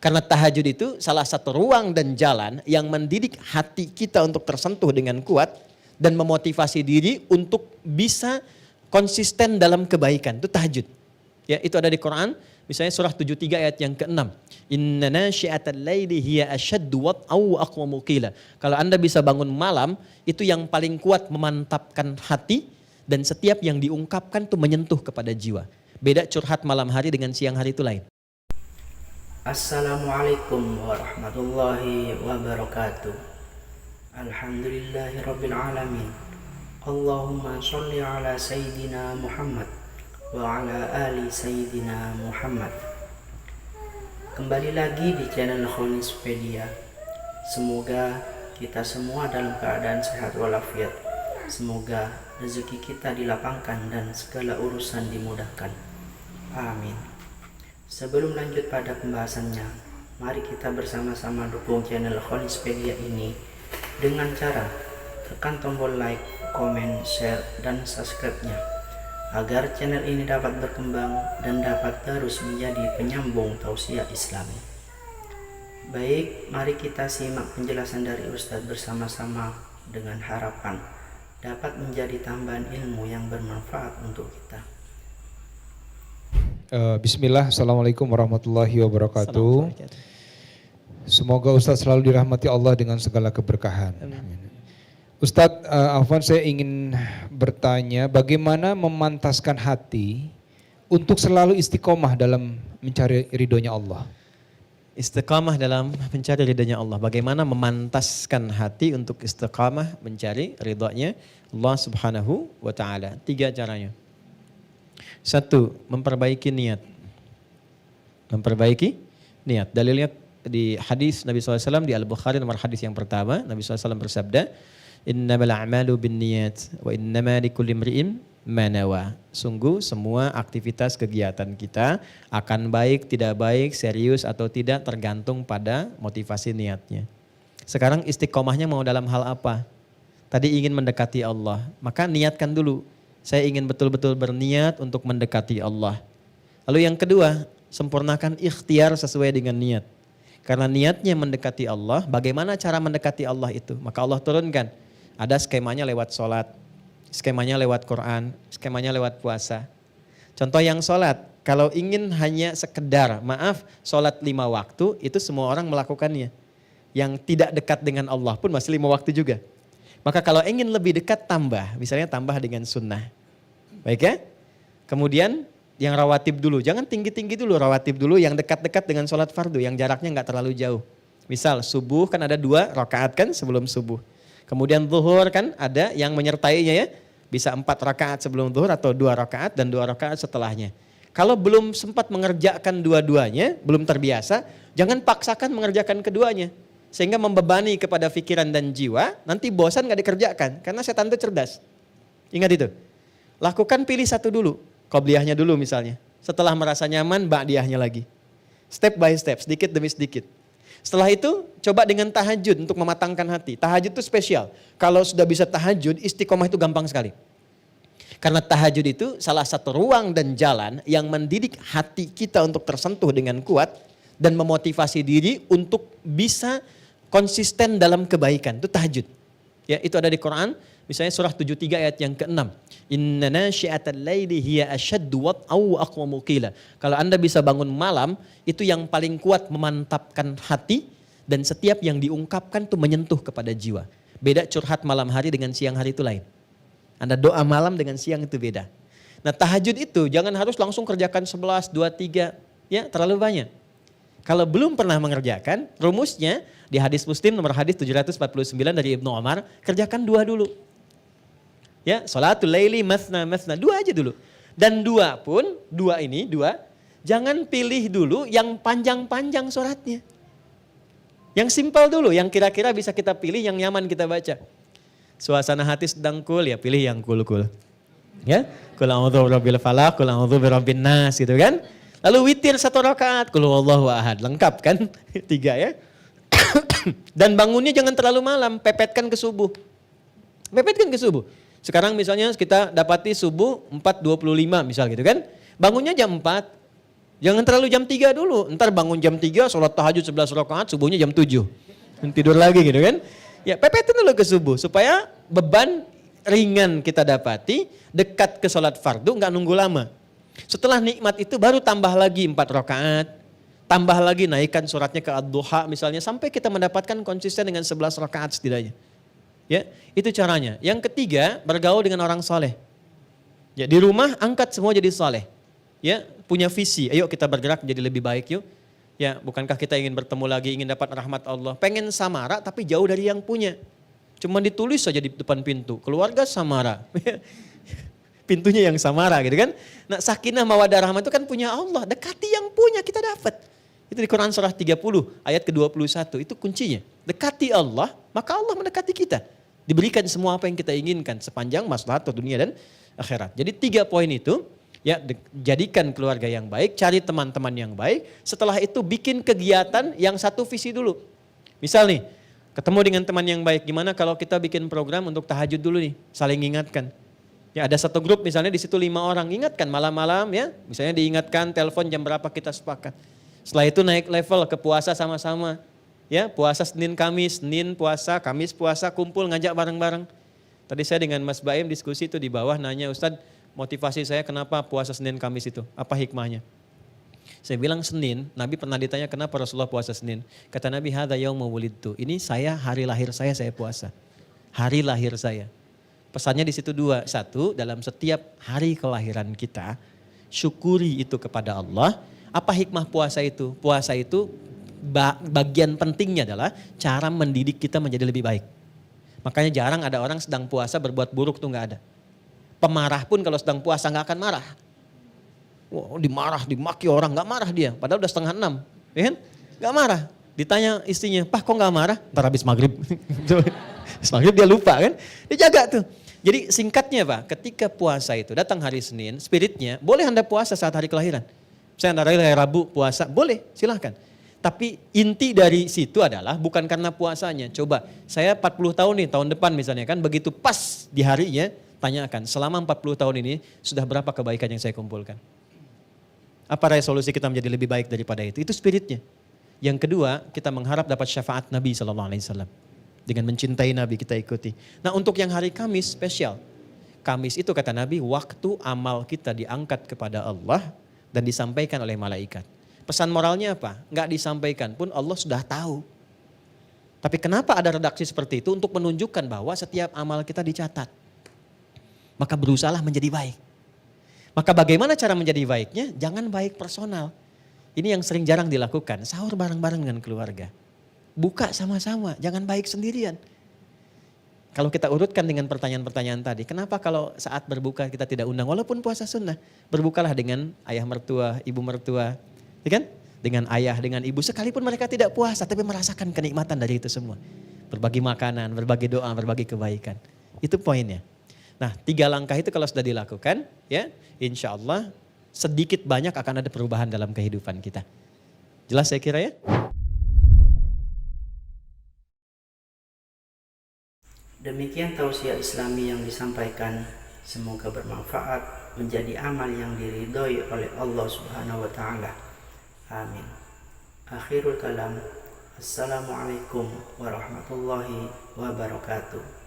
Karena tahajud itu salah satu ruang dan jalan yang mendidik hati kita untuk tersentuh dengan kuat dan memotivasi diri untuk bisa konsisten dalam kebaikan. Itu tahajud. Ya, itu ada di Quran, misalnya surah 73 ayat yang ke-6. Inna nasyi'atal laili hiya asyaddu wat'aw wa aqwamu qila. Kalau Anda bisa bangun malam, itu yang paling kuat memantapkan hati dan setiap yang diungkapkan itu menyentuh kepada jiwa. Beda curhat malam hari dengan siang hari itu lain. Assalamualaikum warahmatullahi wabarakatuh. Alhamdulillahirabbil alamin. Allahumma sholli ala sayyidina Muhammad wa ala ali sayyidina Muhammad. Kembali lagi di channel Khonispedia. Semoga kita semua dalam keadaan sehat walafiat. Semoga rezeki kita dilapangkan dan segala urusan dimudahkan. Amin. Sebelum lanjut pada pembahasannya, mari kita bersama-sama dukung channel Khonispedia ini dengan cara tekan tombol like, komen, share, dan subscribe-nya agar channel ini dapat berkembang dan dapat terus menjadi penyambung tausiah Islami. Baik, mari kita simak penjelasan dari Ustadz bersama-sama dengan harapan dapat menjadi tambahan ilmu yang bermanfaat untuk kita. Bismillah, Assalamualaikum warahmatullahi wabarakatuh. Semoga Ustadz selalu dirahmati Allah dengan segala keberkahan. Ustadz, Afwan, saya ingin bertanya bagaimana memantaskan hati untuk selalu istiqomah dalam mencari ridhonya Allah. Istiqamah dalam mencari ridhonya Allah. Bagaimana memantaskan hati untuk istiqamah mencari ridhonya Allah Subhanahu wa ta'ala. 3 caranya. 1, memperbaiki niat. Memperbaiki niat. Dalilnya di hadis Nabi SAW di Al-Bukhari nomor hadis yang pertama. Nabi SAW bersabda, innamal a'malu binniyat wa innama likulli imri'in ma nawa. Sungguh semua aktivitas kegiatan kita akan baik, tidak baik, serius atau tidak tergantung pada motivasi niatnya. Sekarang istiqomahnya mau dalam hal apa? Tadi ingin mendekati Allah, maka niatkan dulu. Saya ingin betul-betul berniat untuk mendekati Allah. Lalu yang kedua, sempurnakan ikhtiar sesuai dengan niat. Karena niatnya mendekati Allah, bagaimana cara mendekati Allah itu? Maka Allah turunkan. Ada skemanya lewat sholat, skemanya lewat Quran, skemanya lewat puasa. Contoh yang sholat, kalau ingin hanya sekedar, sholat 5 waktu, itu semua orang melakukannya. Yang tidak dekat dengan Allah pun masih 5 waktu juga. Maka kalau ingin lebih dekat tambah, misalnya tambah dengan sunnah. Baik ya? Kemudian yang rawatib dulu, jangan tinggi-tinggi dulu, rawatib dulu yang dekat-dekat dengan sholat fardu, yang jaraknya nggak terlalu jauh. Misal subuh kan ada 2 rakaat kan sebelum subuh. Kemudian zuhur kan ada yang menyertainya ya, bisa 4 rakaat sebelum zuhur atau 2 rakaat dan 2 rakaat setelahnya. Kalau belum sempat mengerjakan dua-duanya, belum terbiasa, jangan paksakan mengerjakan keduanya. Sehingga membebani kepada pikiran dan jiwa, nanti bosan gak dikerjakan. Karena setan itu cerdas. Ingat itu. Lakukan pilih satu dulu. Qobliyahnya dulu misalnya. Setelah merasa nyaman, ba'diyahnya lagi. Step by step, sedikit demi sedikit. Setelah itu, coba dengan tahajud untuk mematangkan hati. Tahajud itu spesial. Kalau sudah bisa tahajud, istiqomah itu gampang sekali. Karena tahajud itu salah satu ruang dan jalan yang mendidik hati kita untuk tersentuh dengan kuat dan memotivasi diri untuk bisa konsisten dalam kebaikan. Itu tahajud. Ya, itu ada di Quran, misalnya surah 73 ayat yang ke-6. Inna nasyi'atal laili hiya asyaddu wat'aw wa aqwamu qila. Kalau Anda bisa bangun malam, itu yang paling kuat memantapkan hati dan setiap yang diungkapkan itu menyentuh kepada jiwa. Beda curhat malam hari dengan siang hari itu lain. Anda doa malam dengan siang itu beda. Nah, tahajud itu jangan harus langsung kerjakan 11, 2, 3, ya terlalu banyak. Kalau belum pernah mengerjakan, rumusnya di hadis Muslim nomor hadis 749 dari Ibnu Umar, kerjakan 2 dulu. Ya, sholatul laili mathna, 2 aja dulu. Dan 2 pun, 2 ini, jangan pilih dulu yang panjang-panjang sholatnya. Yang simpel dulu, yang kira-kira bisa kita pilih, yang nyaman kita baca. Suasana hati sedang cool, ya pilih yang cool-cool. Ya, qul a'udzu birabbil falaq, qul a'udzu birabbin nas gitu kan. Lalu witir 1 rakaat, qul huwallahu ahad, lengkap kan? 3 ya. Dan bangunnya jangan terlalu malam, pepetkan ke subuh. Pepetkan ke subuh. Sekarang misalnya kita dapati subuh 4.25 misal gitu kan. Bangunnya jam 4. Jangan terlalu jam 3 dulu. Ntar bangun jam 3, sholat tahajud 11 rakaat, subuhnya jam 7. Tidur lagi gitu kan. Ya pepetin dulu ke subuh supaya beban ringan kita dapati, dekat ke sholat fardu, nggak nunggu lama. Setelah nikmat itu baru tambah lagi 4 rakaat, tambah lagi naikkan suratnya ke ad-duha misalnya, sampai kita mendapatkan konsisten dengan 11 rakaat setidaknya. Ya, itu caranya. Yang ketiga, bergaul dengan orang soleh. Ya, di rumah angkat semua jadi soleh. Ya, punya visi, ayo kita bergerak jadi lebih baik yuk. Ya, bukankah kita ingin bertemu lagi, ingin dapat rahmat Allah. Pengen samara tapi jauh dari yang punya. Cuma ditulis saja di depan pintu, keluarga samara. Pintunya yang samara gitu kan. Nah, sakinah mawaddah rahmah itu kan punya Allah. Dekati yang punya kita dapat. Itu di Quran surah 30 ayat ke-21, itu kuncinya. Dekati Allah, maka Allah mendekati kita. Diberikan semua apa yang kita inginkan sepanjang maslahat dunia dan akhirat. Jadi 3 poin itu, ya, jadikan keluarga yang baik, cari teman-teman yang baik. Setelah itu bikin kegiatan yang satu visi dulu. Misal nih, ketemu dengan teman yang baik, gimana kalau kita bikin program untuk tahajud dulu nih, saling ingatkan. Ya, ada satu grup misalnya di situ 5 orang, ingatkan malam-malam ya, misalnya diingatkan telepon jam berapa kita sepakat. Setelah itu naik level ke puasa sama-sama. Ya, puasa Senin Kamis, Senin puasa, Kamis puasa, kumpul ngajak bareng-bareng. Tadi saya dengan Mas Baim diskusi itu di bawah, nanya, Ustadz, motivasi saya kenapa puasa Senin Kamis itu? Apa hikmahnya? Saya bilang Senin, Nabi pernah ditanya kenapa Rasulullah puasa Senin. Kata Nabi, hadza yauma wulidtu. Ini saya, hari lahir saya puasa. Hari lahir saya. Pesannya di situ 2. 1, dalam setiap hari kelahiran kita, syukuri itu kepada Allah. Apa hikmah puasa itu? Puasa itu bagian pentingnya adalah cara mendidik kita menjadi lebih baik. Makanya jarang ada orang sedang puasa berbuat buruk tuh nggak ada. Pemarah pun kalau sedang puasa nggak akan marah. Wah, dimarah, dimaki orang nggak marah dia. Padahal udah 5:30, ya kan? Nggak marah. Ditanya istrinya, Pak kok nggak marah? Ntar habis maghrib. Habis maghrib dia lupa kan? Dia jaga tuh. Jadi singkatnya Pak, ketika puasa itu datang hari Senin, spiritnya boleh Anda puasa saat hari kelahiran. Saya Anda hari Rabu puasa, boleh silahkan. Tapi inti dari situ adalah bukan karena puasanya. Coba saya 40 tahun nih, tahun depan misalnya kan, begitu pas di harinya, tanyakan selama 40 tahun ini sudah berapa kebaikan yang saya kumpulkan. Apa resolusi kita menjadi lebih baik daripada itu? Itu spiritnya. Yang kedua, kita mengharap dapat syafaat Nabi SAW. Dengan mencintai Nabi kita ikuti. Nah, untuk yang hari Kamis spesial. Kamis itu kata Nabi, waktu amal kita diangkat kepada Allah dan disampaikan oleh malaikat. Pesan moralnya apa? Enggak disampaikan pun Allah sudah tahu. Tapi kenapa ada redaksi seperti itu? Untuk menunjukkan bahwa setiap amal kita dicatat. Maka berusahalah menjadi baik. Maka bagaimana cara menjadi baiknya? Jangan baik personal. Ini yang sering jarang dilakukan. Sahur bareng-bareng dengan keluarga. Buka sama-sama, jangan baik sendirian. Kalau kita urutkan dengan pertanyaan-pertanyaan tadi, kenapa kalau saat berbuka kita tidak undang? Walaupun puasa sunnah, berbukalah dengan ayah mertua, ibu mertua. Ya kan? Dengan ayah, dengan ibu, sekalipun mereka tidak puasa, tapi merasakan kenikmatan dari itu semua. Berbagi makanan, berbagi doa, berbagi kebaikan. Itu poinnya. Nah, 3 langkah itu kalau sudah dilakukan, ya, insya Allah sedikit banyak akan ada perubahan dalam kehidupan kita. Jelas saya kira ya? Demikian tausiah Islami yang disampaikan. Semoga bermanfaat, menjadi amal yang diridhoi oleh Allah Subhanahu wa taala. Amin. Akhirul kalam. Assalamualaikum warahmatullahi wabarakatuh.